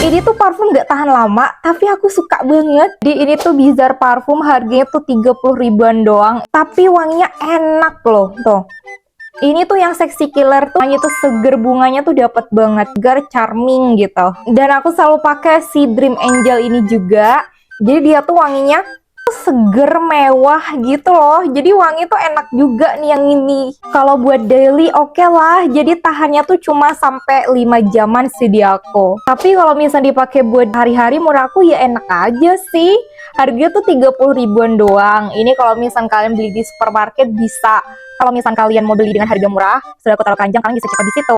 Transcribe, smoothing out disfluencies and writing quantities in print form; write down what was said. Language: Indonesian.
Ini tuh parfum nggak tahan lama, tapi aku suka banget. Di ini tuh Bizarre parfum, harganya tuh 30 ribuan doang. Tapi wanginya enak loh, tuh. Ini tuh yang sexy killer tuh, wanginya tuh seger, bunganya tuh dapet banget, segar charming gitu. Dan aku selalu pakai si Dream Angel ini juga. Jadi dia tuh wanginya seger, mewah gitu loh. Jadi wangi tuh enak juga nih yang ini. Kalau buat daily oke lah. Jadi tahannya tuh cuma sampai 5 jaman sih di aku. Tapi kalau misalnya dipakai buat hari-hari, menurut aku ya enak aja sih. Harganya tuh 30 ribuan doang. Ini kalau misalnya kalian beli di supermarket bisa. Kalau misalnya kalian mau beli dengan harga murah, sudah aku taruh keranjang, kalian bisa cek di situ.